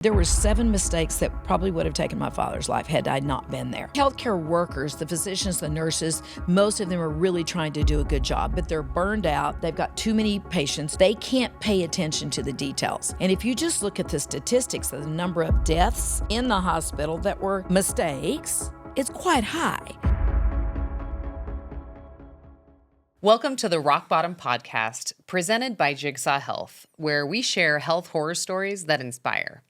There were 7 mistakes that probably would have taken my father's life had I not been there. Healthcare workers, the physicians, the nurses, most of them are really trying to do a good job, but they're burned out. They've got too many patients. They can't pay attention to the details. And if you just look at the statistics of the number of deaths in the hospital that were mistakes, it's quite high. Welcome to the Rock Bottom Podcast, presented by Jigsaw Health, where we share health horror stories that inspire.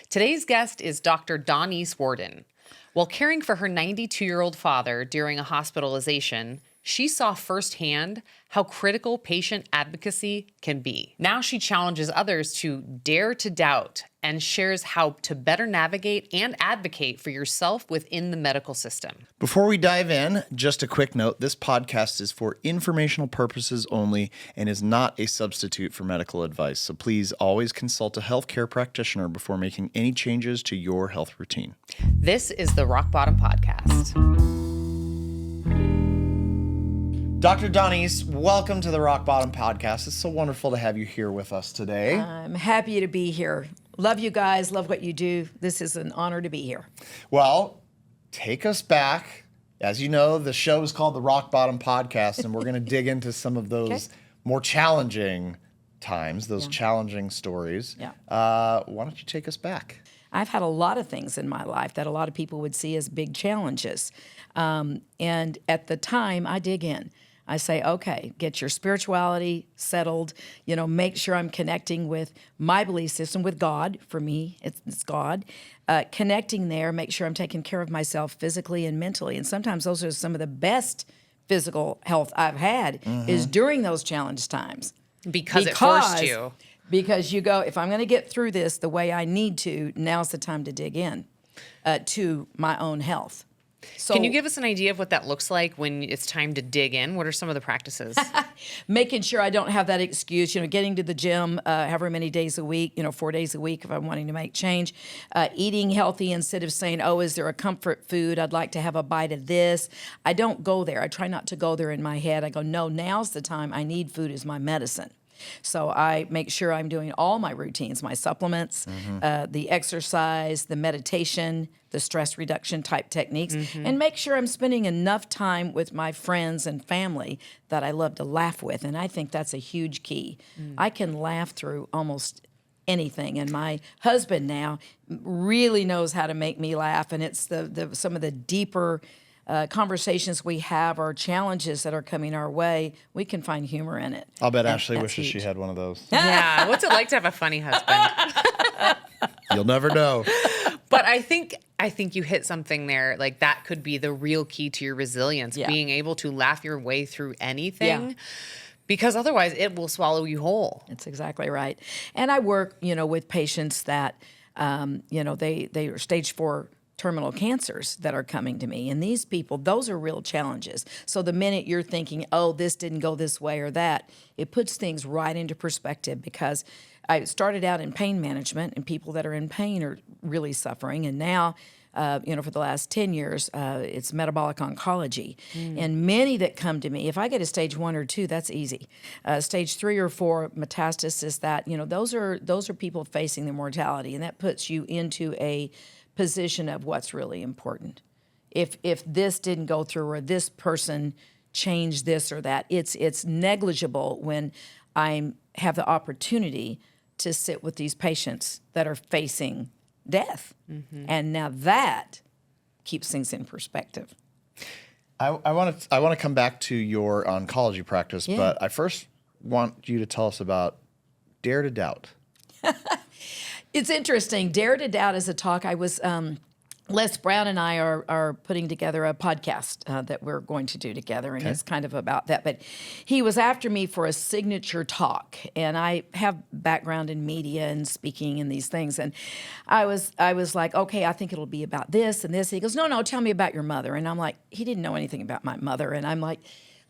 Today's guest is Dr. Donese Worden. While caring for her 92-year-old father during a hospitalization, she saw firsthand how critical patient advocacy can be. Now she challenges others to dare to doubt and shares how to better navigate and advocate for yourself within the medical system. Before we dive in, just a quick note, this podcast is for informational purposes only and is not a substitute for medical advice. So please always consult a healthcare practitioner before making any changes to your health routine. This is the Rock Bottom Podcast. Dr. Donese, welcome to the Rock Bottom Podcast. It's so wonderful to have you here with us today. I'm happy to be here. Love you guys, love what you do. This is an honor to be here. Well, take us back. As you know, the show is called the Rock Bottom Podcast, and we're going to dig into some of those more challenging times, those challenging stories. Why don't you take us back? I've had a lot of things in my life that a lot of people would see as big challenges. And at the time, I dig in. I say, okay, get your spirituality settled, make sure I'm connecting with my belief system, with God. For me, it's God. Connecting there, make sure I'm taking care of myself physically and mentally. And sometimes those are some of the best physical health I've had is during those challenge times. Because it forced you. Because you go, if I'm going to get through this the way I need to, now's the time to dig in to my own health. So, can you give us an idea of what that looks like when it's time to dig in? What are some of the practices? Making sure I don't have that excuse, getting to the gym however many days a week, 4 days a week if I'm wanting to make change. Eating healthy instead of saying, oh, is there a comfort food? I'd like to have a bite of this. I don't go there. I try not to go there in my head. I go, no, now's the time. I need food as my medicine. So I make sure I'm doing all my routines, my supplements, the exercise, the meditation, the stress reduction type techniques, and make sure I'm spending enough time with my friends and family that I love to laugh with. And I think that's a huge key. I can laugh through almost anything. And my husband now really knows how to make me laugh. And it's some of the deeper conversations we have or challenges that are coming our way, we can find humor in it. I'll bet Ashley wishes she had one of those. Yeah. What's it like to have a funny husband? You'll never know. But I think you hit something there. Like that could be the real key to your resilience, being able to laugh your way through anything. Because otherwise it will swallow you whole. That's exactly right. And I work, with patients that, they are stage 4 terminal cancers that are coming to me. And these people, those are real challenges. So the minute you're thinking, oh, this didn't go this way or that, it puts things right into perspective because I started out in pain management and people that are in pain are really suffering. And now, for the last 10 years, it's metabolic oncology. And many that come to me, if I get a stage 1 or 2, that's easy. Stage 3 or 4 metastasis, those are people facing the mortality. And that puts you into a position of what's really important. If this didn't go through or this person changed this or that, it's negligible when I have the opportunity to sit with these patients that are facing death. And now that keeps things in perspective. I want to come back to your oncology practice, but I first want you to tell us about Dare to Doubt. It's interesting. Dare to Doubt is a talk. I was, Les Brown and I are putting together a podcast that we're going to do together, and it's kind of about that. But he was after me for a signature talk, and I have background in media and speaking and these things. And I was like, okay, I think it'll be about this and this. He goes, no, tell me about your mother. And I'm like, he didn't know anything about my mother. And I'm like,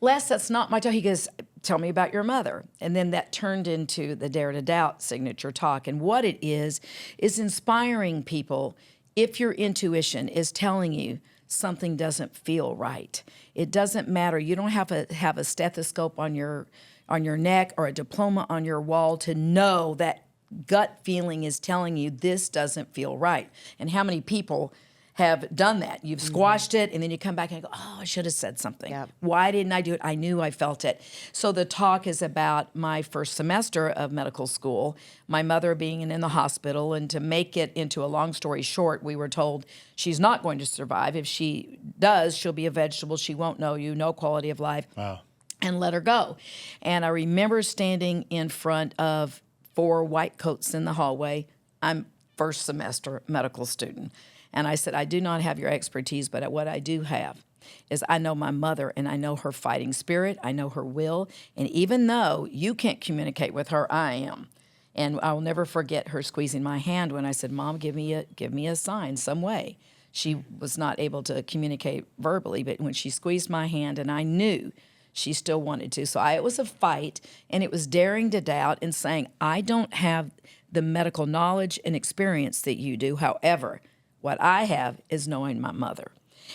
Les, that's not my talk. He goes, tell me about your mother. And then that turned into the Dare to Doubt signature talk. And what it is inspiring people if your intuition is telling you something doesn't feel right. It doesn't matter. You don't have a stethoscope on your neck or a diploma on your wall to know that gut feeling is telling you this doesn't feel right. And how many people have done that? You've squashed it, and then you come back and go, oh, I should have said something. Yep. Why didn't I do it? I knew I felt it. So the talk is about my first semester of medical school, my mother being in the hospital, and to make it into a long story short, we were told she's not going to survive. If she does, she'll be a vegetable. She won't know you, no quality of life. Wow. And let her go. And I remember standing in front of 4 white coats in the hallway. I'm first semester medical student. And I said, I do not have your expertise, but what I do have is I know my mother, and I know her fighting spirit. I know her will. And even though you can't communicate with her, I am. And I'll never forget her squeezing my hand when I said, Mom, give me a sign, some way. She was not able to communicate verbally, but when she squeezed my hand, and I knew she still wanted to. So it was a fight, and it was daring to doubt and saying, I don't have the medical knowledge and experience that you do. However, what I have is knowing my mother.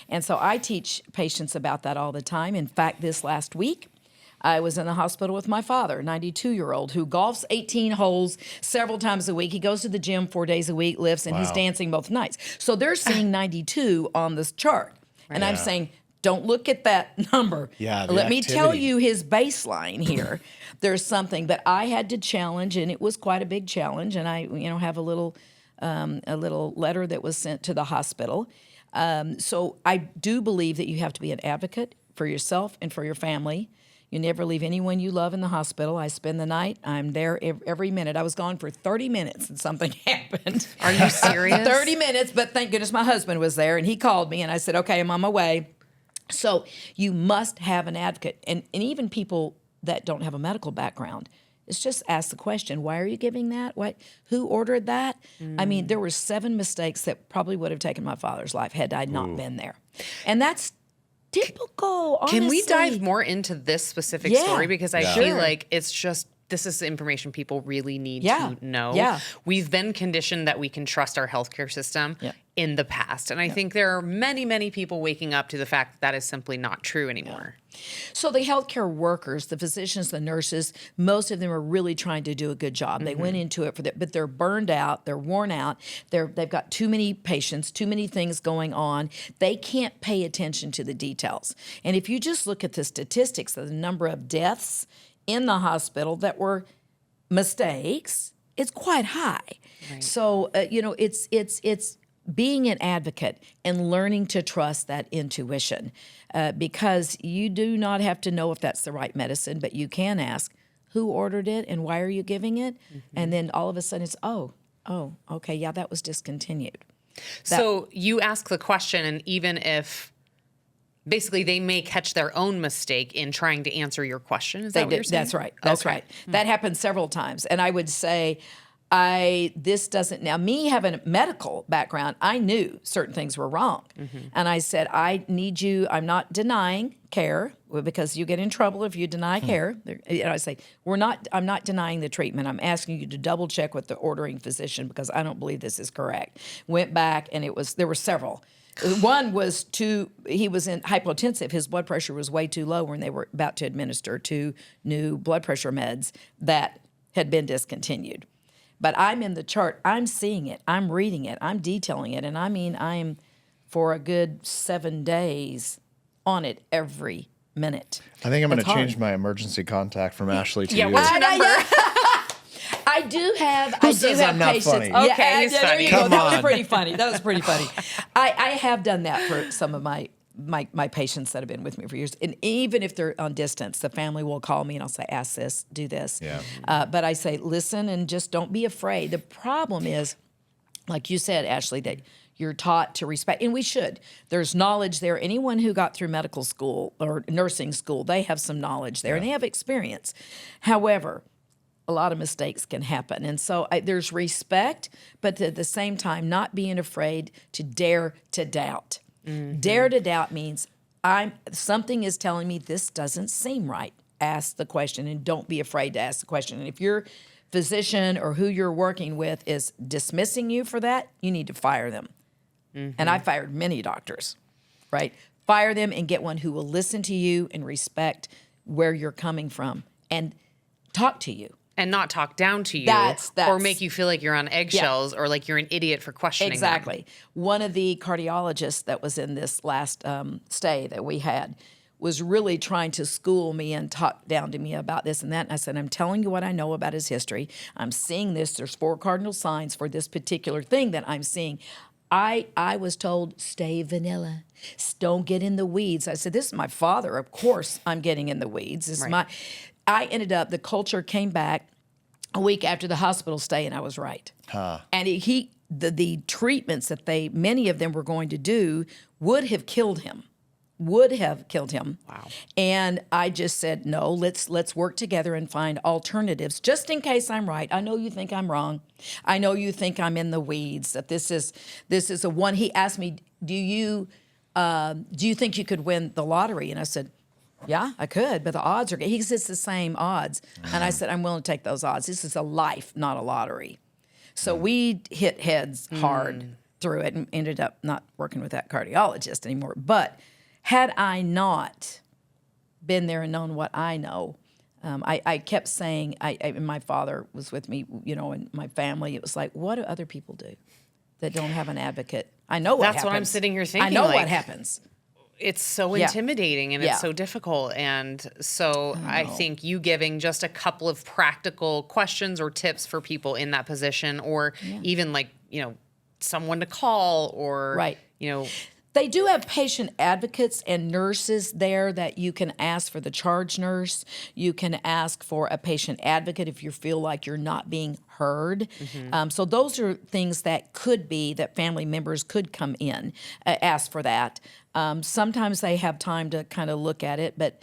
And so I teach patients about that all the time. In fact, this last week, I was in the hospital with my father, a 92-year-old, who golfs 18 holes several times a week. He goes to the gym 4 days a week, lifts, and he's dancing both nights. So they're seeing 92 on this chart. And I'm saying, don't look at that number. Yeah, the Let me tell activity. you his baseline here. There's something. But I had to challenge, and it was quite a big challenge. And I have a little letter that was sent to the hospital. So I do believe that you have to be an advocate for yourself and for your family. You never leave anyone you love in the hospital. I spend the night. I'm there every minute. I was gone for 30 minutes and something happened. Are you serious? 30 minutes, but thank goodness my husband was there, and he called me, and I said, okay, I'm on my way. So you must have an advocate. And even people that don't have a medical background, it's just ask the question, why are you giving that? Who ordered that? I mean, there were 7 mistakes that probably would have taken my father's life had I not been there. And that's typical, honestly. Can we dive more into this specific story? Because I feel like it's just, this is information people really need to know. Yeah. We've been conditioned that we can trust our healthcare system in the past. And I think there are many, many people waking up to the fact that that is simply not true anymore. So the healthcare workers, the physicians, the nurses, most of them are really trying to do a good job. They went into it but they're burned out, they're worn out, they've got too many patients, too many things going on. They can't pay attention to the details. And if you just look at the statistics of the number of deaths in the hospital that were mistakes, it's quite high. Right. So it's being an advocate and learning to trust that intuition, because you do not have to know if that's the right medicine, but you can ask who ordered it and why are you giving it, and then all of a sudden it's okay, yeah, that was discontinued. So you ask the question, and even if basically they may catch their own mistake in trying to answer your question, is that what you're saying? That's right. That's right. That happened several times, and I would say, this doesn't, now me having a medical background, I knew certain things were wrong. And I said, I need you, I'm not denying care, because you get in trouble if you deny care. I say, I'm not denying the treatment. I'm asking you to double check with the ordering physician because I don't believe this is correct. Went back and there were several. One was he was in hypotensive. His blood pressure was way too low when they were about to administer 2 new blood pressure meds that had been discontinued. But I'm in the chart. I'm seeing it. I'm reading it. I'm detailing it. And I mean, I'm for a good 7 days on it every minute. I think I'm going to change my emergency contact from Ashley to you. What's your number? I do have. Who says I'm not patients. funny? Okay, he's there funny. you go. Come That was on. pretty funny. I have done that for some of my patients that have been with me for years. And even if they're on distance, the family will call me and I'll say, ask this, do this. Yeah. But I say, listen and just don't be afraid. The problem is, like you said, Ashley, that you're taught to respect, and we should. There's knowledge there. Anyone who got through medical school or nursing school, they have some knowledge there and they have experience. However, a lot of mistakes can happen. And so there's respect, but at the same time, not being afraid to dare to doubt. Dare to doubt means something is telling me this doesn't seem right. Ask the question and don't be afraid to ask the question. And if your physician or who you're working with is dismissing you for that, you need to fire them. And I fired many doctors, right? Fire them and get one who will listen to you and respect where you're coming from and talk to you. And not talk down to you That's or make you feel like you're on eggshells or like you're an idiot for questioning exactly. them. One of the cardiologists that was in this last stay that we had was really trying to school me and talk down to me about this and that. And I said, I'm telling you what I know about his history. I'm seeing this. There's 4 cardinal signs for this particular thing that I'm seeing. I was told, stay vanilla. Don't get in the weeds. I said, this is my father. Of course I'm getting in the weeds. This is I ended up, the culture came back a week after the hospital stay, and I was right. And the treatments that many of them were going to do would have killed him. Wow. And I just said, no, let's work together and find alternatives, just in case I'm right. I know you think I'm wrong. I know you think I'm in the weeds, that this is a one. He asked me, do you think you could win the lottery? And I said, yeah, I could, but the odds are good. He says it's the same odds. And I said, I'm willing to take those odds. This is a life, not a lottery. So we hit heads hard through it and ended up not working with that cardiologist anymore. But had I not been there and known what I know, I kept saying, and my father was with me, and my family, it was like, what do other people do that don't have an advocate? I know what happens. That's what I'm sitting here thinking. I know what happens. It's so intimidating and it's so difficult. And so I think you giving just a couple of practical questions or tips for people in that position, or even like, someone to call or, They do have patient advocates and nurses there that you can ask for the charge nurse. You can ask for a patient advocate if you feel like you're not being heard. So those are things that family members could come in, ask for that. Sometimes they have time to kind of look at it, but,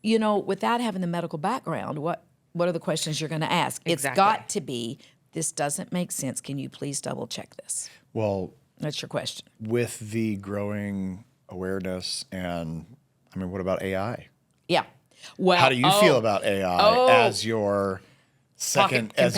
without having the medical background, what are the questions you're going to ask? Exactly. It's got to be, this doesn't make sense. Can you please double check this? Well, that's your question. With the growing awareness and, what about AI? Yeah. Well, how do you feel about AI as your second, as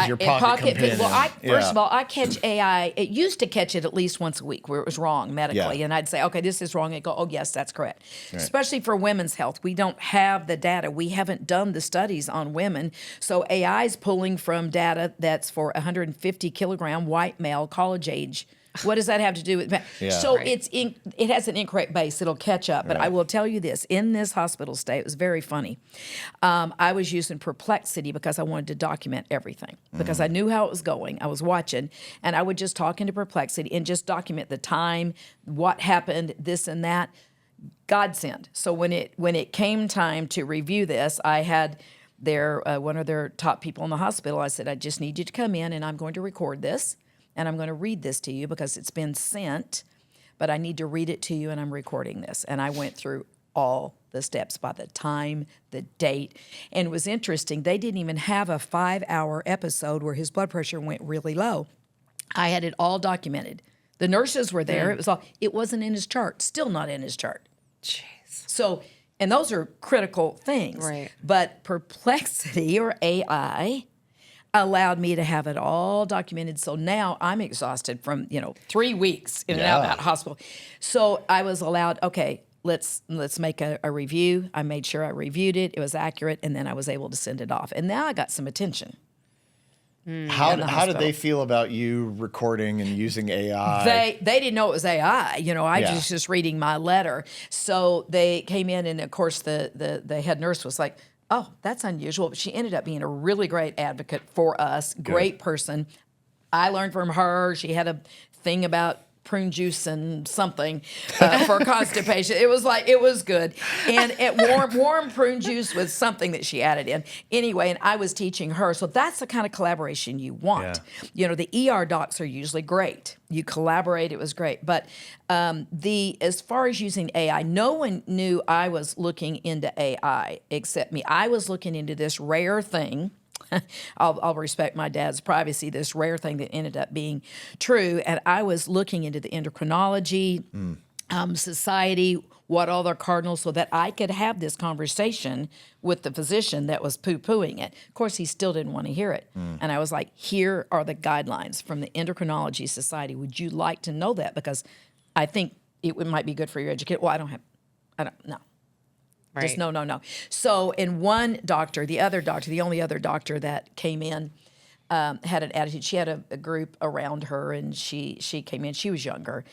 your pocket companion? Well, first of all, I catch AI. It used to catch it at least once a week where it was wrong medically, and I'd say, okay, this is wrong. It'd go, oh yes, that's correct. Right. Especially for women's health, we don't have the data. We haven't done the studies on women, so AI is pulling from data that's for 150 kilogram white male, college age. What does that have to do with? So it has an incorrect base. It'll catch up. But I will tell you this: in this hospital stay, it was very funny. I was using Perplexity because I wanted to document everything because I knew how it was going. I was watching, and I would just talk into Perplexity and just document the time, what happened, this and that. Godsend. So when it came time to review this, I had one of their top people in the hospital. I said, I just need you to come in, and I'm going to record this. And I'm going to read this to you because it's been sent, but I need to read it to you, and I'm recording this. And I went through all the steps by the time, the date. And it was interesting. They didn't even have a 5-hour episode where his blood pressure went really low. I had it all documented. The nurses were there. It wasn't in his chart. Still not in his chart. Jeez. So, and those are critical things. Right. But Perplexity or AI allowed me to have it all documented. So now I'm exhausted from 3 weeks in and out of that hospital. So I was allowed, okay, let's make a review. I made sure I reviewed it. It was accurate, and then I was able to send it off. And now I got some attention. How did they feel about you recording and using AI? They didn't know it was AI. I was just reading my letter. So they came in, and of course the head nurse was like, oh, that's unusual. But she ended up being a really great advocate for us, great person. I learned from her. She had a thing about prune juice and something for constipation. It was good. And warm prune juice was something that she added in. Anyway, and I was teaching her. So that's the kind of collaboration you want. Yeah. The ER docs are usually great. You collaborate, it was great. But as far as using AI, no one knew I was looking into AI except me. I was looking into this rare thing. I'll respect my dad's privacy, this rare thing that ended up being true. And I was looking into the endocrinology society, what all their cardinals, so that I could have this conversation with the physician that was poo-pooing it. Of course, he still didn't want to hear it. And I was like, here are the guidelines from the endocrinology society. Would you like to know that? Because I think it might be good for your education. Well, I don't know. Just no, no, no. So, in one doctor, the only other doctor that came in, had an attitude. She had a group around her, and she came in. She was younger,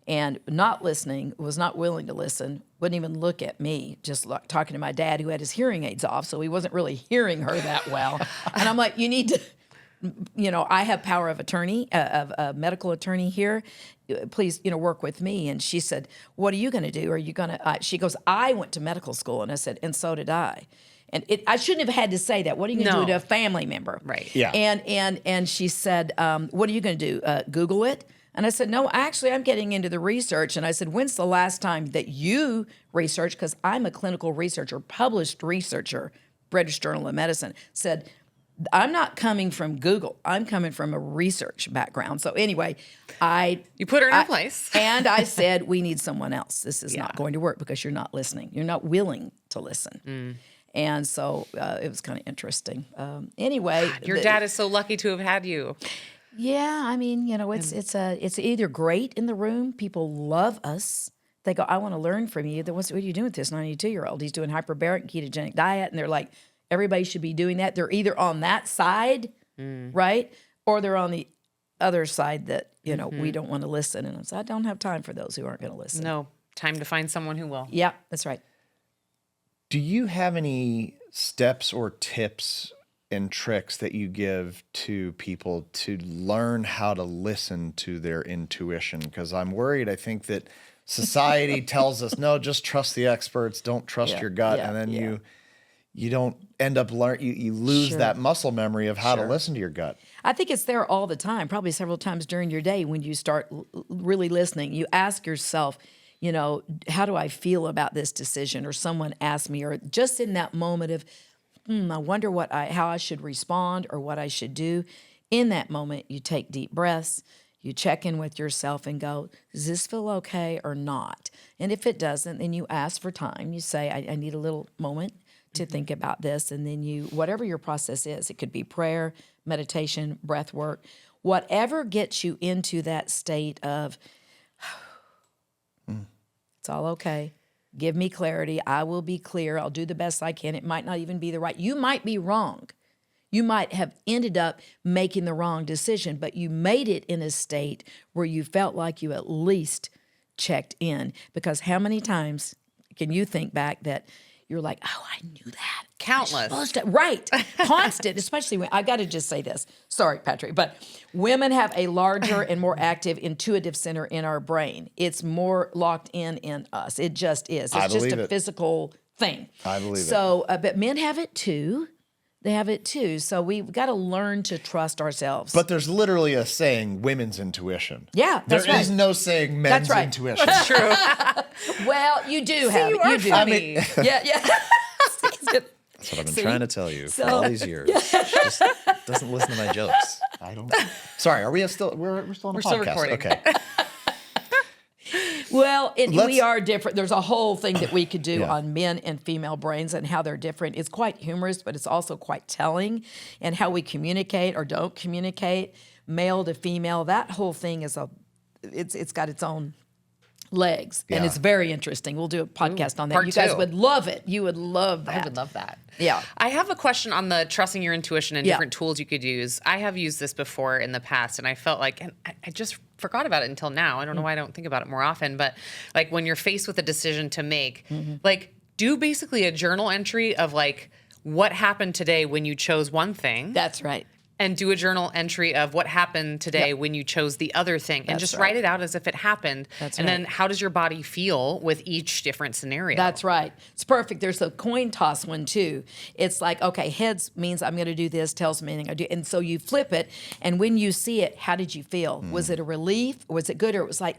and not listening, was not willing to listen, wouldn't even look at me, just like talking to my dad, who had his hearing aids off, so he wasn't really hearing her that well. And I'm like, you need to, I have power of attorney, of a medical attorney here. Please, work with me. And she said, what are you going to do? Are you going to, she goes, I went to medical school. And I said, and so did I. And I shouldn't have had to say that. What are you going to do to a family member? Right. Yeah. And she said, what are you going to do? Google it? And I said, no, actually, I'm getting into the research. And I said, when's the last time that you researched? Because I'm a clinical researcher, published researcher, British Journal of Medicine. Said, I'm not coming from Google. I'm coming from a research background. So anyway, You put her in her place. and I said, we need someone else. This is not going to work because you're not listening. You're not willing to listen. And so it was kind of interesting. Anyway. Your dad is so lucky to have had you. Yeah, I mean, it's either great in the room. People love us. They go, I want to learn from you. What are you doing with this 92-year-old? He's doing hyperbaric ketogenic diet. And they're like, everybody should be doing that. They're either on that side, right? Or they're on the other side that, we don't want to listen. And I don't have time for those who aren't going to listen. No, time to find someone who will. Yeah, that's right. Do you have any steps or tips and tricks that you give to people to learn how to listen to their intuition? Because I'm worried. I think that society tells us, no, just trust the experts. Don't trust your gut. And then you don't end up you lose that muscle memory of how to listen to your gut. I think it's there all the time, probably several times during your day when you start really listening. You ask yourself, how do I feel about this decision? Or someone asked me, or just in that moment of, I wonder how I should respond or what I should do. In that moment, you take deep breaths, you check in with yourself and go, does this feel okay or not? And if it doesn't, then you ask for time. You say, I need a little moment to think about this. And then whatever your process is, it could be prayer, meditation, breath work, whatever gets you into that state of, it's all okay. Give me clarity. I will be clear. I'll do the best I can. It might not even be the right. You might be wrong. You might have ended up making the wrong decision, but you made it in a state where you felt like you at least checked in. Because how many times can you think back that you're like, oh, I knew that. Countless. Right. Constant, especially when, I got to just say this. Sorry, Patrick, but women have a larger and more active intuitive center in our brain. It's more locked in us. It just is. It's just a physical thing. I believe it. So, but men have it too. They have it too. So we've got to learn to trust ourselves. But there's literally a saying, women's intuition. Yeah, that's There right. is no saying men's intuition. That's true. Well, you do have you it. are You do. funny. Yeah. That's what I've been trying to tell you for all these years. She just doesn't listen to my jokes. I don't. Sorry, are we still? We're still on a podcast. Still recording. Okay. Well, we are different. There's a whole thing that we could do on men and female brains and how they're different. It's quite humorous, but it's also quite telling. And how we communicate or don't communicate, male to female, that whole thing is it's got its own legs. And it's very interesting. We'll do a podcast on that. part You guys two. would love it. You would love that. I would love that. Yeah. I have a question on the trusting your intuition and different tools you could use. I have used this before in the past, and I felt like, and I just forgot about it until now. I don't know why I don't think about it more often, but like when you're faced with a decision to make, like do basically a journal entry of like what happened today when you chose one thing. That's right. And do a journal entry of what happened today when you chose the other thing, and just write it out as if it happened. That's and right. then how does your body feel with each different scenario? That's right. It's perfect. There's a coin toss one too. It's like, okay, heads means I'm going to do this, tails meaning I do. And so you flip it, and when you see it, how did you feel? Was it a relief? Was it good? Or it was like,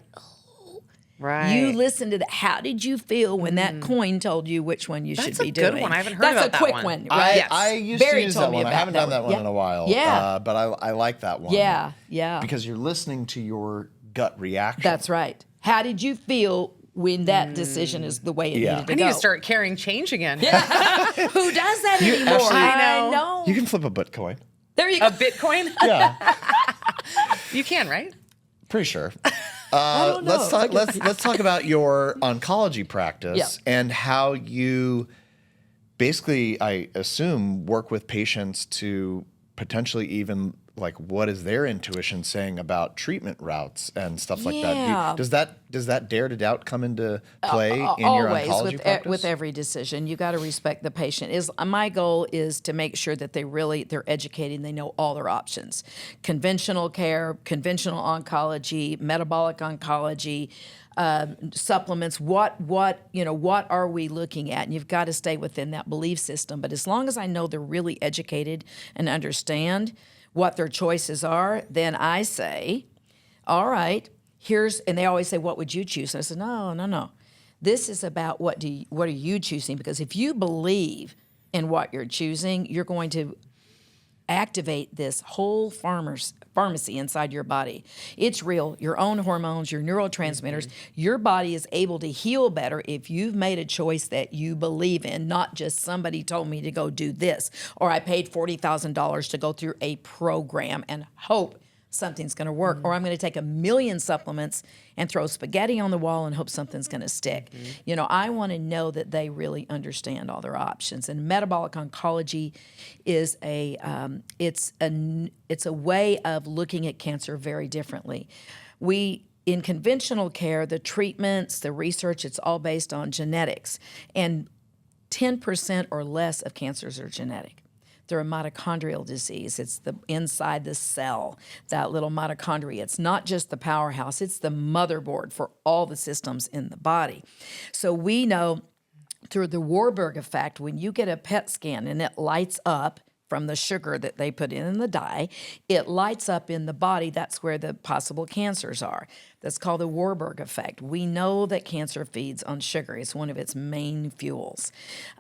right. you listened to that. How did you feel when that coin told you which one you should be doing? That's a good one. I haven't heard That's about that a quick one. one, right? I used Barry to use told that me one. I about haven't done that one in a while. Yeah. But I like that one. Yeah. Because you're listening to your gut reaction. That's right. How did you feel when that decision is the way it needed to I go? need to start carrying change again. Who does that anymore? actually- I know. You can flip a Bitcoin. There you go. A Bitcoin? Yeah. You can, right? Pretty sure. don't know. Let's talk about your oncology practice and how you basically, I assume, work with patients to potentially even like what is their intuition saying about treatment routes and stuff like that. Yeah. Does that dare to doubt come into play in your Always oncology practice? with every decision, you got to respect the patient. My goal is to make sure that they're educated and they know all their options: conventional care, conventional oncology, metabolic oncology, supplements. What are we looking at? And you've got to stay within that belief system. But as long as I know they're really educated and understand what their choices are, then I say, all right, and they always say, what would you choose? And I said, no. This is about what are you choosing? Because if you believe in what you're choosing, you're going to activate this whole pharmacy inside your body. It's real. Your own hormones, your neurotransmitters. Your body is able to heal better if you've made a choice that you believe in, not just somebody told me to go do this, or I paid $40,000 to go through a program and hope something's going to work, or I'm going to take 1 million supplements and throw spaghetti on the wall and hope something's going to stick. I want to know that they really understand all their options. And metabolic oncology is it's a way of looking at cancer very differently. In conventional care, the treatments, the research, it's all based on genetics, and 10% or less of cancers are genetic. They're a mitochondrial disease. It's inside the cell, that little mitochondria. It's not just the powerhouse, it's the motherboard for all the systems in the body. So we know through the Warburg effect, when you get a PET scan and it lights up from the sugar that they put in the dye, it lights up in the body. That's where the possible cancers are. That's called the Warburg effect. We know that cancer feeds on sugar. It's one of its main fuels.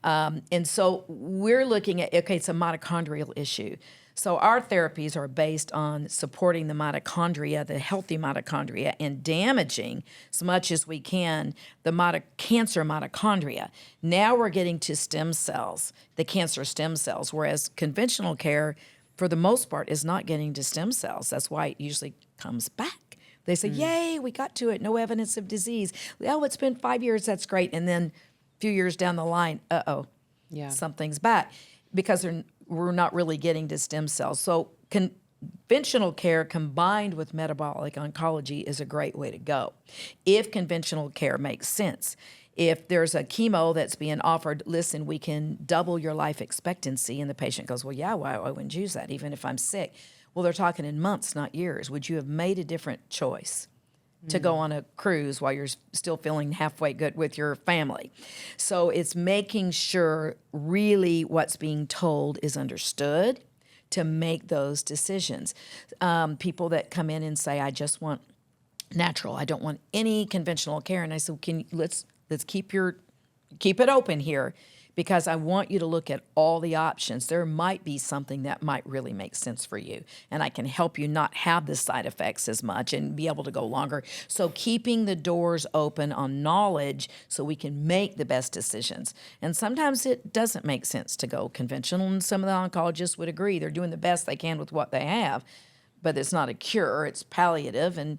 And so we're looking at, it's a mitochondrial issue. So our therapies are based on supporting the mitochondria, the healthy mitochondria, and damaging as much as we can the cancer mitochondria. Now we're getting to stem cells, the cancer stem cells, whereas conventional care, for the most part, is not getting to stem cells. That's why it usually comes back. They say, yay, we got to it, no evidence of disease. Oh, it's been 5 years, that's great. And then a few years down the line, something's back, because we're not really getting to stem cells. So conventional care combined with metabolic oncology is a great way to go, if conventional care makes sense. If there's a chemo that's being offered, listen, we can double your life expectancy, and the patient goes, well, yeah, why I wouldn't use that, even if I'm sick? Well, they're talking in months, not years. Would you have made a different choice to go on a cruise while you're still feeling halfway good with your family? So it's making sure really what's being told is understood to make those decisions. People that come in and say, I just want natural, I don't want any conventional care. And I said, let's keep it open here, because I want you to look at all the options. There might be something that might really make sense for you, and I can help you not have the side effects as much and be able to go longer. So keeping the doors open on knowledge so we can make the best decisions. And sometimes it doesn't make sense to go conventional, and some of the oncologists would agree. They're doing the best they can with what they have, but it's not a cure, it's palliative. And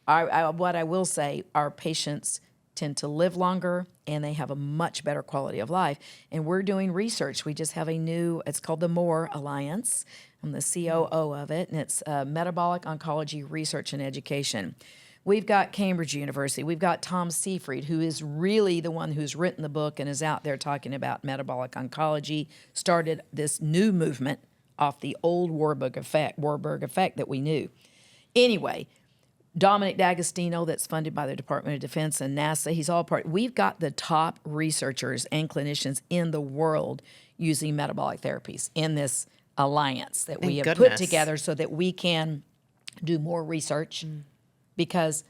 what I will say, our patients tend to live longer, and they have a much better quality of life. And we're doing research. We just have it's called the MORE Alliance. I'm the COO of it, and it's Metabolic Oncology Research and Education. We've got Cambridge University. We've got Tom Seyfried, who is really the one who's written the book and is out there talking about metabolic oncology, started this new movement off the old Warburg effect that we knew. Anyway, Dominic D'Agostino, that's funded by the Department of Defense and NASA. He's all part. We've got the top researchers and clinicians in the world using metabolic therapies in this alliance that we have put together so that we can do more research. Because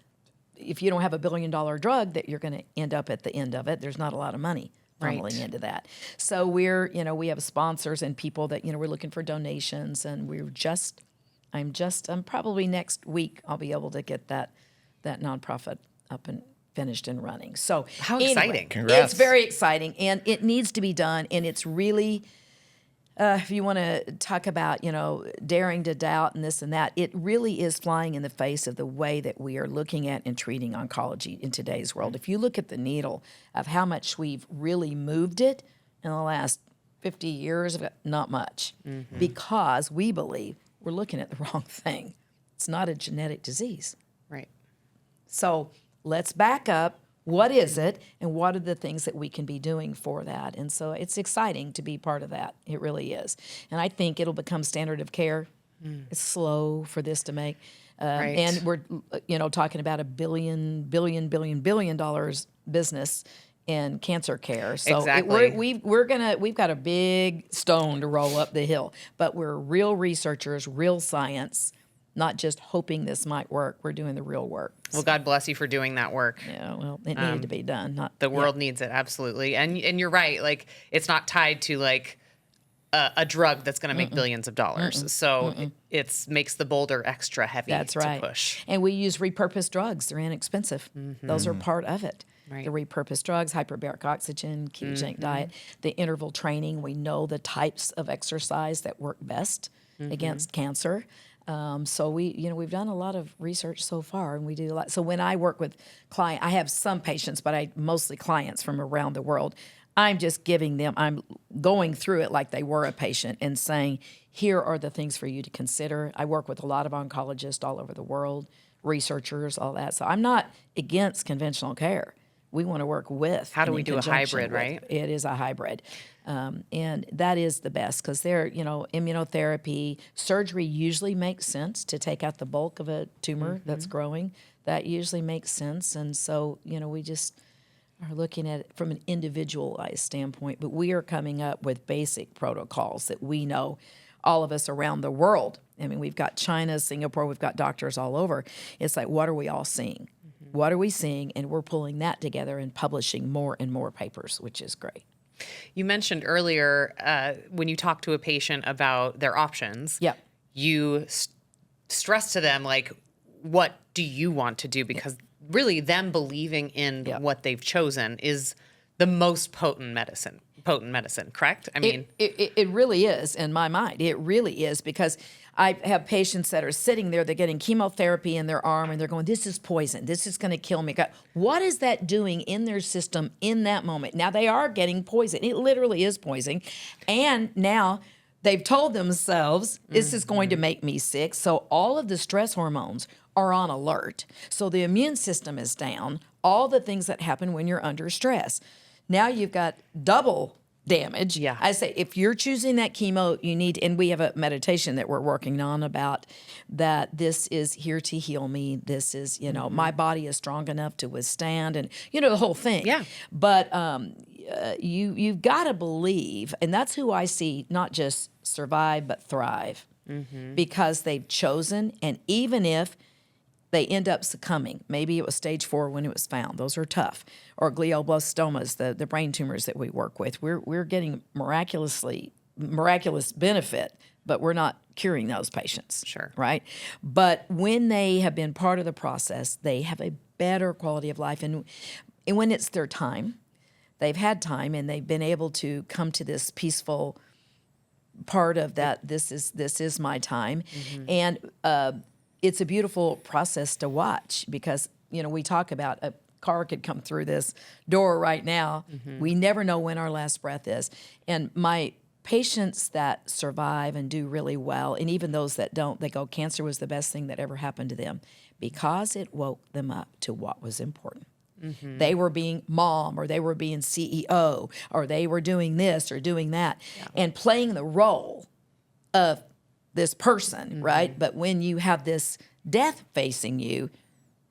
if you don't have $1 billion drug that you're going to end up at the end of it, there's not a lot of money funneling into that. So we have sponsors and people that, we're looking for donations, and I'm probably next week I'll be able to get that nonprofit up and finished and running. So how exciting. Congrats. It's very exciting, and it needs to be done. And it's really, if you want to talk about, daring to doubt and this and that, it really is flying in the face of the way that we are looking at and treating oncology in today's world. If you look at the needle of how much we've really moved it in the last 50 years, not much, because we believe we're looking at the wrong thing. It's not a genetic disease. Right. So let's back up. What is it, and what are the things that we can be doing for that? And so it's exciting to be part of that. It really is. And I think it'll become standard of care. It's slow for this to make. Right. And we're, talking about $1 billion business in cancer care. So Exactly. we've got a big stone to roll up the hill. But we're real researchers, real science, not just hoping this might work. We're doing the real work. Well, God bless you for doing that work. Yeah, well, it needed to be done. The world needs it, absolutely. And you're right. Like, it's not tied to like a drug that's going to make billions of dollars. So it makes the boulder extra heavy That's right. to push. And we use repurposed drugs. They're inexpensive. Those are part of it. Right. The repurposed drugs, hyperbaric oxygen, ketogenic diet, the interval training. We know the types of exercise that work best against cancer. So we've done a lot of research so far, and we do a lot. So when I work with clients, I have some patients, but mostly clients from around the world. I'm just giving them, I'm going through it like they were a patient and saying, here are the things for you to consider. I work with a lot of oncologists all over the world, researchers, all that. So I'm not against conventional care. We want to work with. How do and we in do a conjunction hybrid, with. right? It is a hybrid. And that is the best because immunotherapy, surgery usually makes sense to take out the bulk of a tumor that's growing. That usually makes sense. And so, we just are looking at it from an individualized standpoint, but we are coming up with basic protocols that we know, all of us around the world. I mean, we've got China, Singapore, we've got doctors all over. It's like, what are we all seeing? What are we seeing? And we're pulling that together and publishing more and more papers, which is great. You mentioned earlier when you talk to a patient about their options, Yep. you stress to them, like, what do you want to do? Because really them believing in what they've chosen is the most potent medicine, correct? I mean, it really is in my mind. It really is because I have patients that are sitting there, they're getting chemotherapy in their arm and they're going, this is poison. This is going to kill me. What is that doing in their system in that moment? Now they are getting poison. It literally is poison. And now they've told themselves, this is going to make me sick. So all of the stress hormones are on alert. So the immune system is down, all the things that happen when you're under stress. Now you've got double damage. Yeah. I say if you're choosing that chemo, you need, and we have a meditation that we're working on about that this is here to heal me. This is, my body is strong enough to withstand and, the whole thing. Yeah. But you've got to believe, and that's who I see not just survive, but thrive because they've chosen. And even if they end up succumbing. Maybe it was stage 4 when it was found. Those are tough. Or glioblastomas, the brain tumors that we work with. We're getting miraculous benefit, but we're not curing those patients. Sure. Right? But when they have been part of the process, they have a better quality of life. And when it's their time, they've had time and they've been able to come to this peaceful part of that, this is my time. And it's a beautiful process to watch because, we talk about a car could come through this door right now. We never know when our last breath is. And my patients that survive and do really well, and even those that don't, they go, cancer was the best thing that ever happened to them because it woke them up to what was important. They were being mom or they were being CEO or they were doing this or doing that and playing the role of this person, right? But when you have this death facing you,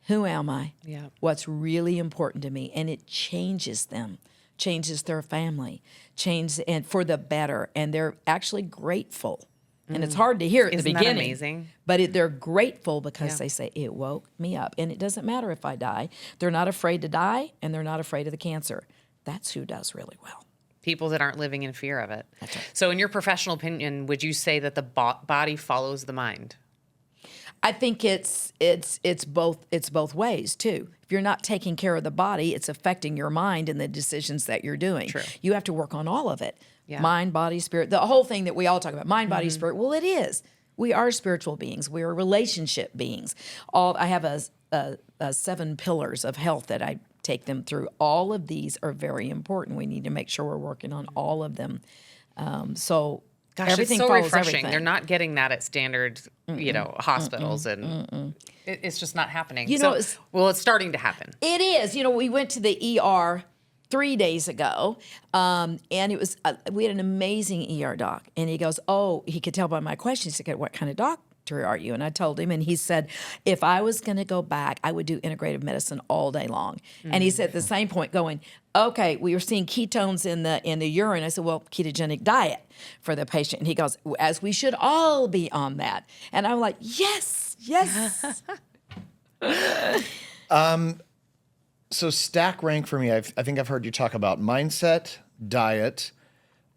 who am I? Yeah. What's really important to me? And it changes them, changes their family, and for the better. And they're actually grateful. And it's hard to hear at the Isn't that beginning. amazing? But they're grateful because they say, it woke me up. And it doesn't matter if I die. They're not afraid to die, and they're not afraid of the cancer. That's who does really well. People that aren't living in fear of it. That's right. So in your professional opinion, would you say that the body follows the mind? I think it's both ways too. If you're not taking care of the body, it's affecting your mind and the decisions that you're doing. True. You have to work on all of it. Yeah. Mind, body, spirit, the whole thing that we all talk about, mind, body, spirit. Well, it is. We are spiritual beings. We are relationship beings. I have a 7 pillars of health that I take them through. All of these are very important. We need to make sure we're working on all of them. So Gosh, everything it's so follows refreshing. everything. They're not getting that at standard, hospitals, and it's just not happening. You know, It's starting to happen. It is. We went to the ER 3 days ago, and it was we had an amazing ER doc, and he goes, "Oh," he could tell by my questions. He said, "What kind of doctor are you?" And I told him, and he said, "If I was going to go back, I would do integrative medicine all day long." And he said at the same point, going, "Okay, we were seeing ketones in the urine." I said, "Well, ketogenic diet for the patient." And he goes, "As we should all be on that." And I'm like, "Yes, yes." So stack rank for me. I think I've heard you talk about mindset, diet,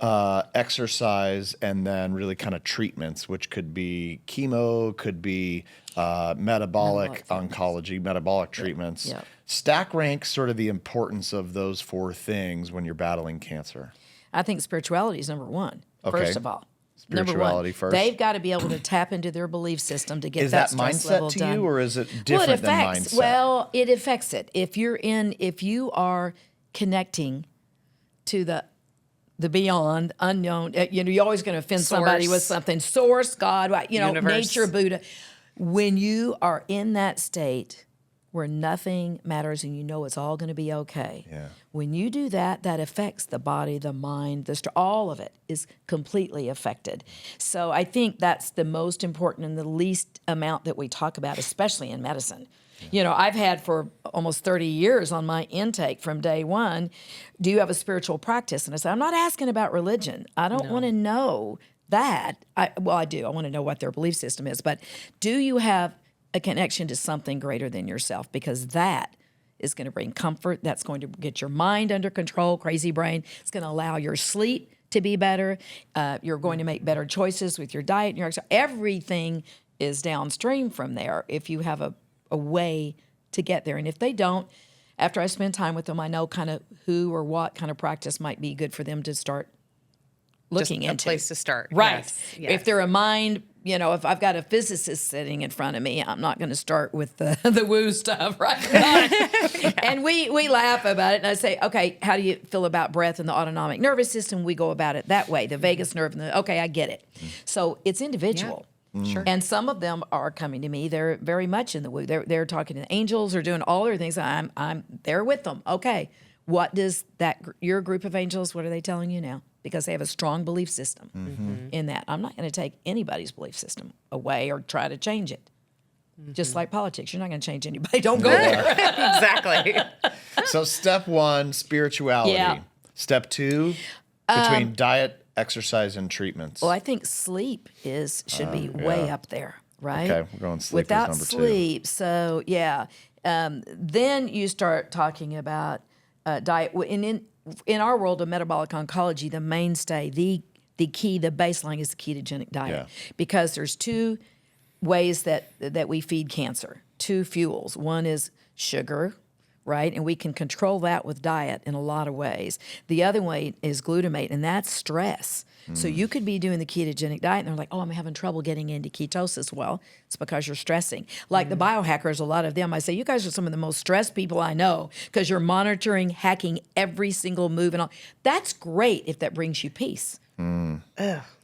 exercise, and then really kind of treatments, which could be chemo, could be metabolic oncology, metabolic treatments. Yep. Stack rank sort of the importance of those 4 things when you're battling cancer. I think spirituality is number one, Okay. first of all. Spirituality Number one, first. They've got to be able to tap into their belief system to get Is that that stress level mindset to done. you, or is it Well, different it than affects. mindset? Well, it affects it. If you are connecting to the beyond, unknown, you're always going to offend somebody with Source. something. Source, God, Universe. nature, Buddha. When you are in that state where nothing matters and you know it's all going to be okay. Yeah. When you do that, that affects the body, the mind, all of it is completely affected. So I think that's the most important and the least amount that we talk about, especially in medicine. I've had for almost 30 years on my intake from day one, do you have a spiritual practice? And I said, I'm not asking about religion. I don't want to know that. I do. I want to know what their belief system is. But do you have a connection to something greater than yourself? Because that is going to bring comfort. That's going to get your mind under control, crazy brain. It's going to allow your sleep to be better. You're going to make better choices with your diet and your exercise. Everything is downstream from there if you have a way to get there. And if they don't, after I spend time with them, I know kind of who or what kind of practice might be good for them to start looking Just a into. place to start. Right. Yes. If they're a mind, if I've got a physicist sitting in front of me, I'm not going to start with the woo stuff, right? And we laugh about it, and I say, okay, how do you feel about breath and the autonomic nervous system? We go about it that way, the vagus nerve, okay, I get it. So it's individual. Sure. And some of them are coming to me. They're very much in the woo. They're talking to angels or doing all their things. I'm there with them. Okay, what does your group of angels? What are they telling you now? Because they have a strong belief system in that. I'm not going to take anybody's belief system away or try to change it. Just like politics, you're not going to change anybody. Don't go there. Exactly. So step 1, spirituality. Yeah. Step 2, between diet, exercise, and treatments. Well, I think sleep should be way up there, right? Okay, we're going sleep as Without number 2. sleep, so yeah. Then you start talking about diet. In our world of metabolic oncology, the mainstay, the key, the baseline is the ketogenic diet, because there's 2 ways that we feed cancer, 2 fuels. One is sugar, right? And we can control that with diet in a lot of ways. The other way is glutamate, and that's stress. So you could be doing the ketogenic diet, and they're like, oh, I'm having trouble getting into ketosis. Well, it's because you're stressing. Like the biohackers, a lot of them, I say, you guys are some of the most stressed people I know because you're monitoring, hacking every single move and all. That's great if that brings you peace.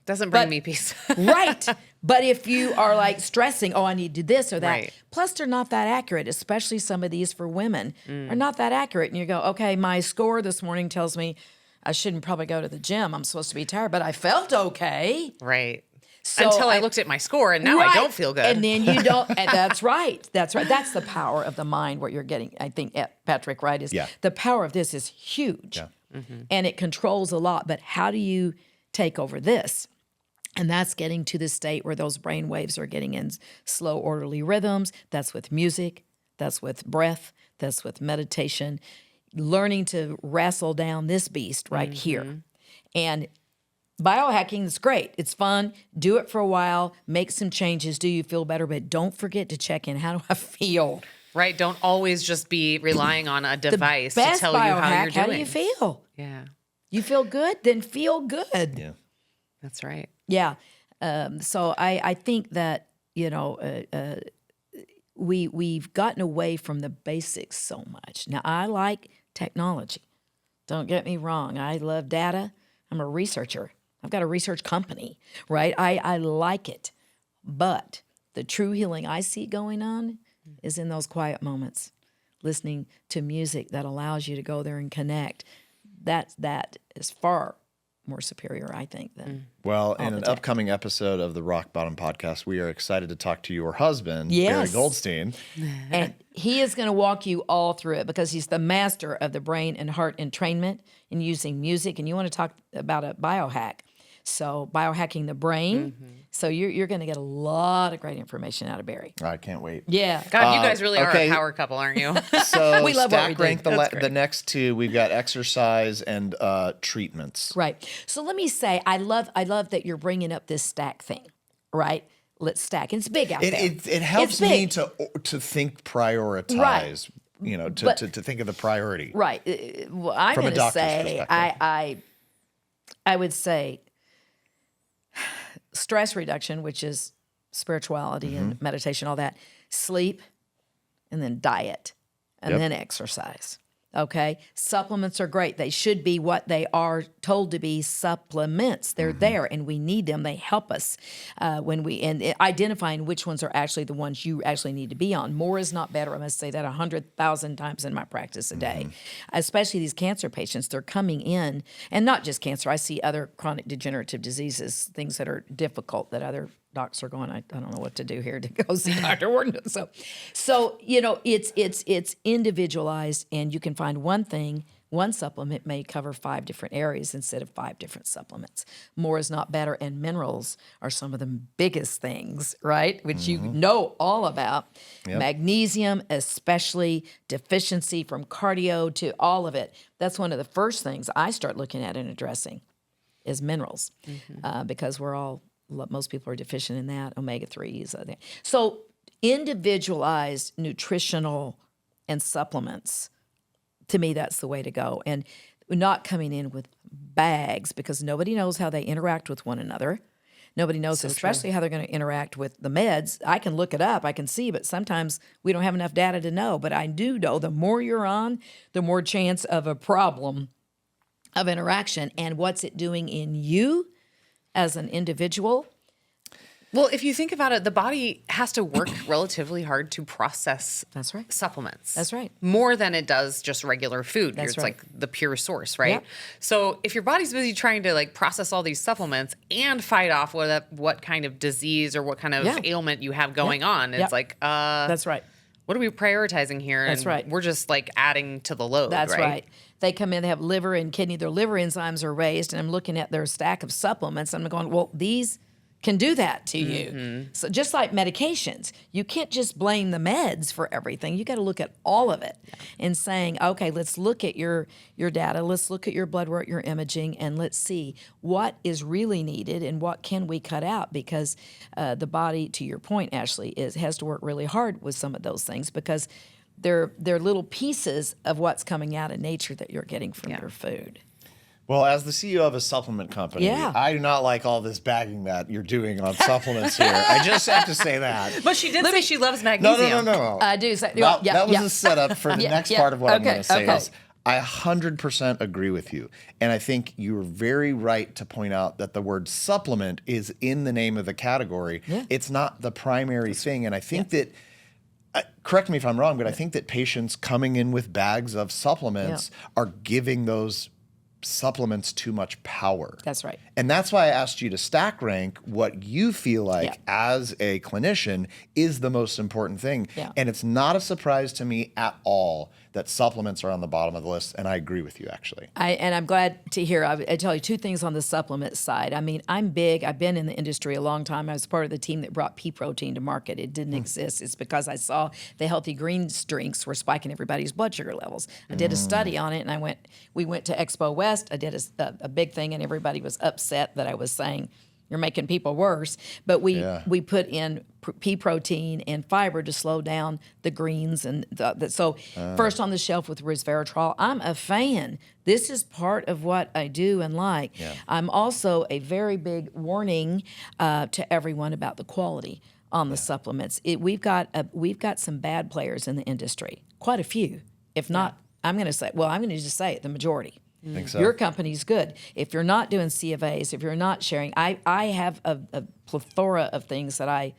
Doesn't bring me peace. Right. But if you are like stressing, oh, I need to do this or that. Right. Plus, they're not that accurate, especially some of these for women are not that accurate. And you go, okay, my score this morning tells me I shouldn't probably go to the gym. I'm supposed to be tired, but I felt okay. Right. So Until I looked at my score, and now I don't feel good. And then you don't. And that's right. That's right. That's the power of the mind. What you're getting, I think, Patrick, right? Is the power of this is huge, and it controls a lot. But how do you take over this? And that's getting to the state where those brain waves are getting in slow, orderly rhythms. That's with music. That's with breath. That's with meditation. Learning to wrestle down this beast right here. And biohacking is great. It's fun. Do it for a while. Make some changes. Do you feel better? But don't forget to check in. How do I feel? Right. Don't always just be relying on a device to Best tell you how you're biohack, doing. how do you feel? Yeah. You feel good? Then feel good. Yeah. That's right. Yeah. So I think that, we've gotten away from the basics so much. Now, I like technology. Don't get me wrong. I love data. I'm a researcher. I've got a research company, right? I like it. But the true healing I see going on is in those quiet moments, listening to music that allows you to go there and connect. That is far more superior, I think, than Well, in the an tech. upcoming episode of the Rock Bottom podcast, we are excited to talk to your husband, Yes. Barry Goldstein. And he is going to walk you all through it because he's the master of the brain and heart entrainment in using music. And you want to talk about a biohack. So biohacking the brain. So you're going to get a lot of great information out of Barry. I can't wait. Yeah. God, you guys really okay. are a power couple, aren't you? So We love what we stack do. rank That's the next two. We've got exercise and treatments. Right. So let me say, I love that you're bringing up this stack thing, right? Let's stack. And it's big out there. It helps It's me big. to think prioritize. Right. You know, But- to think of the priority. Right. Well, I'm From a going to doctor's say, perspective. I would say stress reduction, which is spirituality and meditation, all that, sleep, and then diet, and then exercise. Okay? Supplements are great. They should be what they are told to be, supplements. They're there, and we need them. They help us and identifying which ones are actually the ones you actually need to be on. More is not better. I must say that 100,000 times in my practice a day. Especially these cancer patients, they're coming in, and not just cancer. I see other chronic degenerative diseases, things that are difficult that other docs are going, I don't know what to do here to go see Dr. Worden. So it's individualized, and you can find one supplement may cover 5 different areas instead of 5 different supplements. More is not better, and minerals are some of the biggest things, right? Which you know all about. Magnesium, especially deficiency from cardio to all of it. That's one of the first things I start looking at and addressing is minerals because most people are deficient in that, omega-3s. So individualized nutritional and supplements, to me, that's the way to go. And not coming in with bags because nobody knows how they interact with one another. Nobody knows especially how they're going to interact with the meds. I can look it up, I can see, but sometimes we don't have enough data to know. But I do know the more you're on, the more chance of a problem of interaction. And what's it doing in you as an individual? Well, if you think about it, the body has to work relatively hard to process That's right. supplements. That's right. More than it does just regular food. That's It's right. like the pure source, right? Yep. So if your body's busy trying to like process all these supplements and fight off what kind of disease or what kind of ailment you have going on, it's like, That's right. what are we prioritizing here? That's and right. We're just like adding to the load, That's right? right. They come in, they have liver and kidney, their liver enzymes are raised, and I'm looking at their stack of supplements, and I'm going, well, these can do that to you. So just like medications, you can't just blame the meds for everything. You got to look at all of it and saying, okay, let's look at your data, let's look at your blood work, your imaging, and let's see what is really needed and what can we cut out, because the body, to your point, Ashley, has to work really hard with some of those things because they're little pieces of what's coming out of nature that you're getting from your food. Well, as the CEO of a supplement company, I do not like all this bagging that you're doing on supplements here. I just have to say that. But she did say she loves magnesium. No. I do say That was a setup for the next part of what I'm going to say. Okay. Is I 100% agree with you. And I think you're very right to point out that the word supplement is in the name of the category. Yeah. It's not the primary thing. And I think that, correct me if I'm wrong, but I think that patients coming in with bags of supplements are giving those supplements too much power. That's right. And that's why I asked you to stack rank what you feel like as a clinician is the most important thing. Yeah. And it's not a surprise to me at all that supplements are on the bottom of the list. And I agree with you, actually. And I'm glad to hear. I tell you 2 things on the supplement side. I mean, I'm big. I've been in the industry a long time. I was part of the team that brought pea protein to market. It didn't exist. It's because I saw the healthy greens drinks were spiking everybody's blood sugar levels. I did a study on it, and we went to Expo West. I did a big thing, and everybody was upset that I was saying, you're making people worse. But we put in pea protein and fiber to slow down the greens. And so first on the shelf with resveratrol, I'm a fan. This is part of what I do and like. Yeah. I'm also a very big warning to everyone about the quality on the supplements. We've got some bad players in the industry, quite a few. If not, I'm going to just say it, the majority. Think so? Your company's good. If you're not doing C of A's, if you're not sharing, I have a plethora of things that I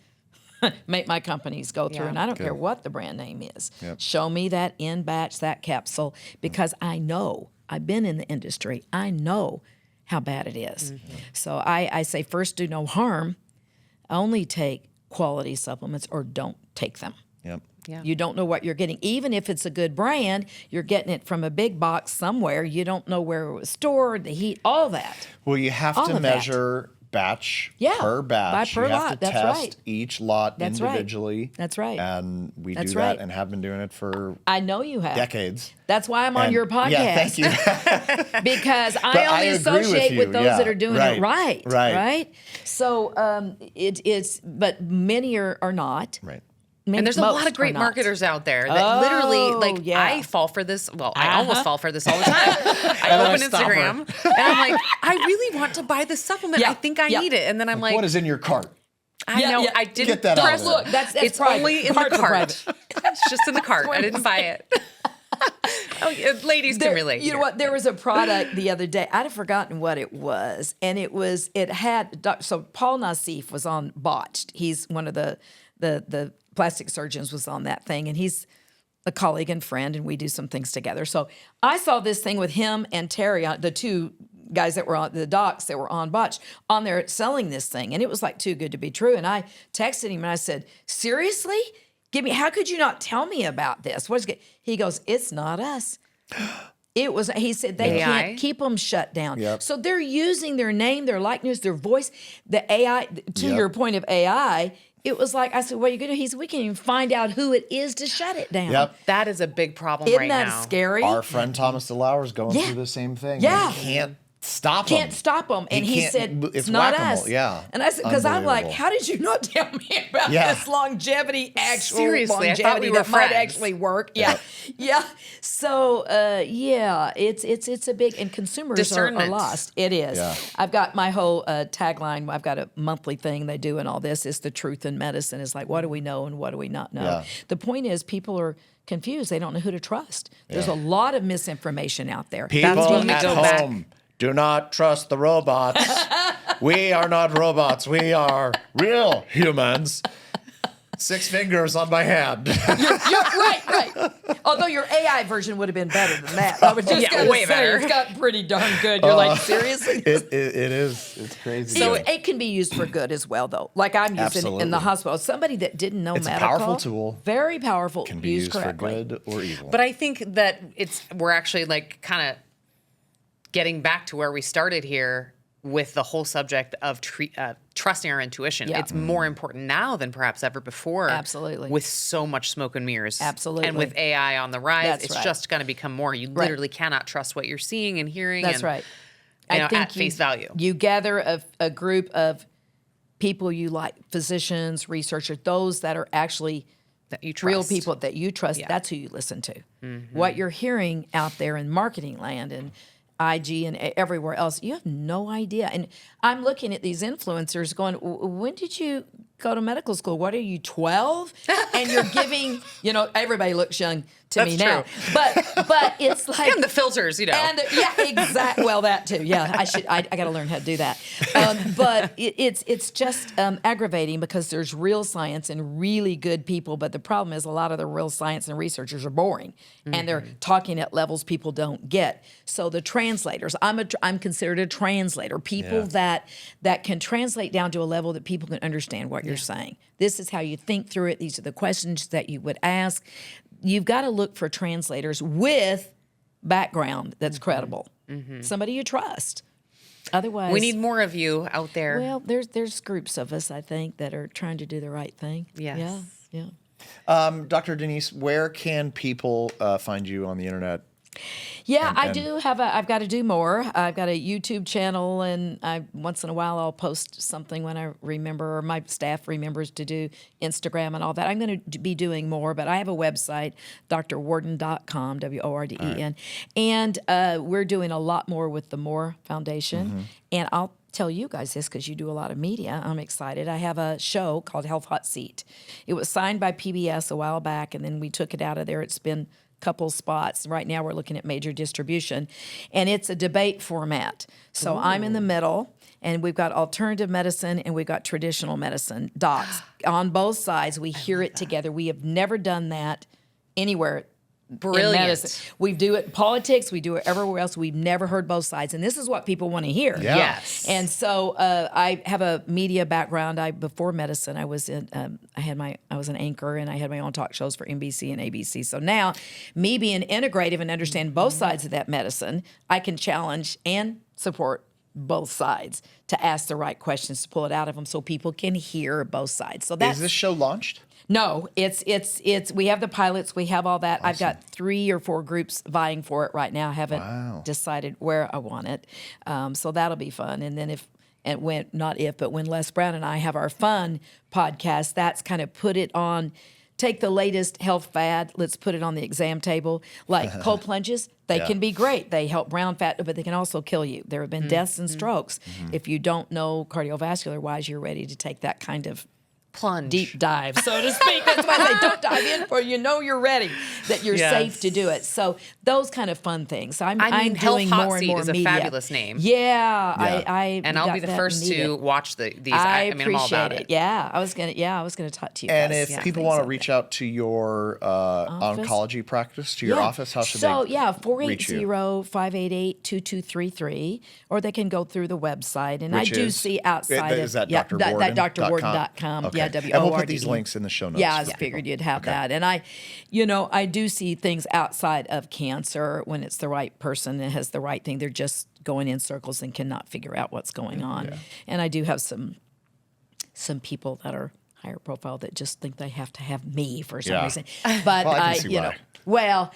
make my companies go through, Yeah. and I don't care what the brand name is. Yep. Show me that in batch, that capsule, because I know, I've been in the industry, I know how bad it is. So I say first do no harm, only take quality supplements or don't take them. Yep. Yeah. You don't know what you're getting. Even if it's a good brand, you're getting it from a big box somewhere. You don't know where it was stored, the heat, all that. Well, you have All to of that. measure batch Yeah, per batch. per you have lot. to That's test right. each lot That's right. individually. That's right. And we That's do right. that and have been doing it for I know you have. decades. That's why I'm on And- your podcast. Yeah, thank you. Because But I I only agree associate with with you, those yeah. that are doing Right, it right. right. So it's, but many are not. Right. And there's a lot of great marketers out there that literally, like, yeah. I fall for this. Well, I almost fall for this all the time. I open stop her. Instagram and I'm like, I really want to buy this supplement. Yeah, I think I yeah. need it. And then I'm like, What is in your cart? I Yeah, know yeah. I didn't Get that out press. of there. Look, that's It's private. only in the Carts are cart. private. It's just in the cart. I didn't buy it. Oh, yeah, ladies can relate. You know here. what? There was a product the other day. I'd have forgotten what it was, and it had. So Paul Nassif was on Botched. He's one of the plastic surgeons was on that thing, and he's a colleague and friend, and we do some things together. So I saw this thing with him and Terry, the two guys that were on the docs that were on Botched, on there selling this thing, and it was like too good to be true. And I texted him and I said, "Seriously? Give me, how could you not tell me about this? What's good?" He goes, "It's not us." It was, he said, they AI? can't keep them shut down. Yep. So they're using their name, their likeness, their voice, the AI, to Yep. your point of AI, it was like, I said, what are you going to do? He said, we can't even find out who it is to shut it down. Yep. That is a big problem Isn't right that now. scary? Our friend Thomas DeLauer is going Yeah. through the same thing. Yeah. We can't stop him. Can't stop them. And he can't- said, it's it's not whack-a-mole, us. yeah. And I said, because I'm like, Unbelievable. how did you not tell me about Yeah. this longevity, actual Seriously, I thought longevity we were that might friends. actually work? Yeah. Yeah. So, yeah, it's a big, and consumers are Discernment. lost. It is. Yeah. I've got my whole tagline. I've got a monthly thing they do and all this is the truth in medicine. It's like, what do we know and what do we not know? Yeah. The point is people are confused. They don't know who to trust. There's Yeah. a lot of misinformation out there. People when we at go back. home, do not trust the robots. We are not robots. We are real humans. 6 fingers on my hand. Right. Although your AI version would have been better than that. I was just Yeah, gonna way say, better. it's got pretty darn good. You're like, seriously? It is. It's crazy. So it can be used for good as well, though. Like I'm using it in Absolutely. the hospital. Somebody that didn't know It's a medical. powerful tool. Very powerful. Can be used used for correctly. good or evil. But I think that we're actually like kind of getting back to where we started here with the whole subject of trusting our intuition. Yeah. It's more important now than perhaps ever before. Absolutely. With so much smoke and mirrors. Absolutely. And with AI on the rise, That's it's right. just going to become more. You literally cannot trust what you're seeing and hearing. That's and, right. You know, I think at face value. You gather a group of people you like, physicians, researchers, those that are actually That you real trust. people that you trust. Yeah. That's who you listen to. What you're hearing out there in marketing land and IG and everywhere else, you have no idea. And I'm looking at these influencers going, when did you go to medical school? What are you, 12? And you're giving, everybody looks young to That's me now. true. But it's like. And the filters, And yeah, exactly. Well, that too. Yeah, I got to learn how to do that. But it's just aggravating because there's real science and really good people. But the problem is a lot of the real science and researchers are boring, and they're talking at levels people don't get. So the translators, I'm considered a translator. People that can translate down to a level that people can understand what you're saying. This is how you think through it. These are the questions that you would ask. You've got to look for translators with background that's credible, somebody you trust. Otherwise, We need more of you out there. Well, there's groups of us, I think, that are trying to do the right thing. Yes. Yeah. Dr. Denise, where can people find you on the internet? Yeah, I do have I've got to do more. I've got a YouTube channel, and once in a while I'll post something when I remember, or my staff remembers to do Instagram and all that. I'm going to be doing more, but I have a website, drwarden.com, W-O-R-D-E-N, and we're doing a lot more with the Moore Foundation, and I'll tell you guys this because you do a lot of media. I'm excited. I have a show called Health Hot Seat. It was signed by PBS a while back, and then we took it out of there. It's been couple spots. Right now we're looking at major distribution, and it's a debate format. So I'm in the middle, and we've got alternative medicine and we've got traditional medicine docs on both sides. We hear it together. We have never done that anywhere. Brilliant. In medicine. We do it in politics. We do it everywhere else. We've never heard both sides, and this is what people want to hear. Yeah. Yes. And so I have a media background. Before medicine, I was I was an anchor, and I had my own talk shows for NBC and ABC. So now, me being integrative and understand both sides of that medicine, I can challenge and support both sides to ask the right questions to pull it out of them, so people can hear both sides. So that's Is this show launched? no, it's we have the pilots, we have all that. Awesome. I've got 3 or 4 groups vying for it right now. I haven't decided where I want it. So that'll be fun. And then when Les Brown and I have our fun podcast, that's kind of put it on, take the latest health fad, let's put it on the exam table. Like cold plunges, they can be great. They help brown fat, but they can also kill you. There have been deaths and strokes. If you don't know cardiovascular wise, you're ready to take that kind of plunge, deep dive, so to speak. That's why I say don't dive in before you know you're ready, that you're safe to do it. So those kind of fun things. I'm Health doing Hot more and Seat more is a media. fabulous name. Yeah. And I'll be the first to watch these. I mean, I'm all about appreciate it. Yeah, I was gonna talk to you And guys. if people want to reach out to your oncology practice, to your office, how should they reach you? 480-588-2233, or they can go through the website. And Which I do is? see outside Is that that drworden.com? drworden.com. Okay. Yeah, And we'll W-O-R-D-E. put these links in the show notes. Yeah, I for figured people. you'd have that. And I do see things outside of cancer when it's the right person that has the right thing. They're just going in circles and cannot figure out what's going on. Yeah. And I do have some people that are higher profile that just think they have to have me for some reason. But well, I can see why.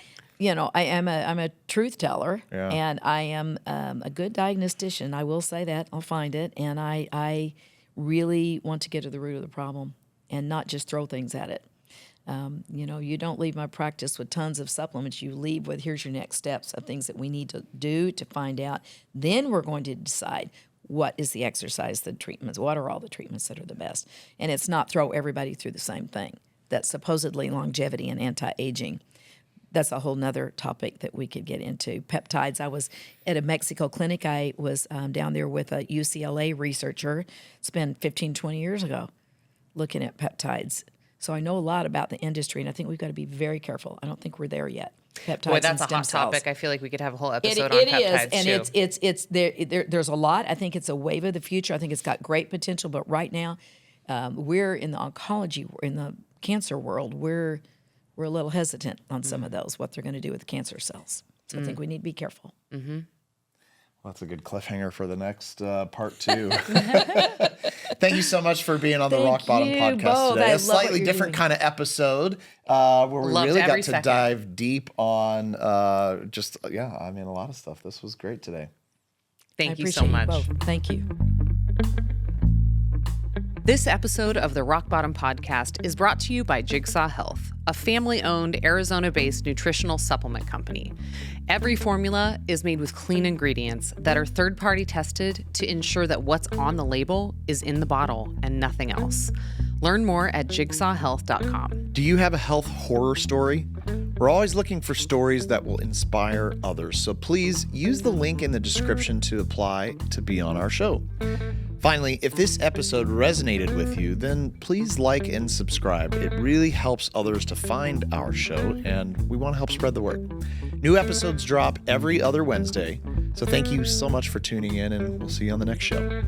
I'm a truth teller, Yeah. and I am a good diagnostician. I will say that. I'll find it, and I really want to get to the root of the problem and not just throw things at it. You don't leave my practice with tons of supplements. You leave with, here's your next steps of things that we need to do to find out. Then we're going to decide what is the exercise, the treatments, what are all the treatments that are the best. And it's not throw everybody through the same thing. That's supposedly longevity and anti-aging. That's a whole nother topic that we could get into. Peptides. I was at a Mexico clinic. I was down there with a UCLA researcher. It's been 15, 20 years ago, looking at peptides. So I know a lot about the industry, and I think we've got to be very careful. I don't think we're there yet. Peptides. Boy, that's and a hot stem cells. topic. I feel like we could have a whole episode on it peptides is, and too. it's there's a lot. I think it's a wave of the future. I think it's got great potential, but right now, we're in the oncology, in the cancer world. We're a little hesitant on some of those, what they're going to do with cancer cells. So I think we need to be careful. Well, that's a good cliffhanger for the next part 2. Thank you so much for being on the Thank Rock Bottom you podcast both. today. I A love slightly what you're different doing. kind of episode where we Loved really every got to second. dive deep on a lot of stuff. This was great today. Thank you appreciate so much. both. Thank you. This episode of the Rock Bottom Podcast is brought to you by Jigsaw Health, a family-owned, Arizona-based nutritional supplement company. Every formula is made with clean ingredients that are third-party tested to ensure that what's on the label is in the bottle and nothing else. Learn more at jigsawhealth.com. Do you have a health horror story? We're always looking for stories that will inspire others, so please use the link in the description to apply to be on our show. Finally, if this episode resonated with you, then please like and subscribe. It really helps others to find our show, and we want to help spread the word. New episodes drop every other Wednesday, so thank you so much for tuning in, and we'll see you on the next show.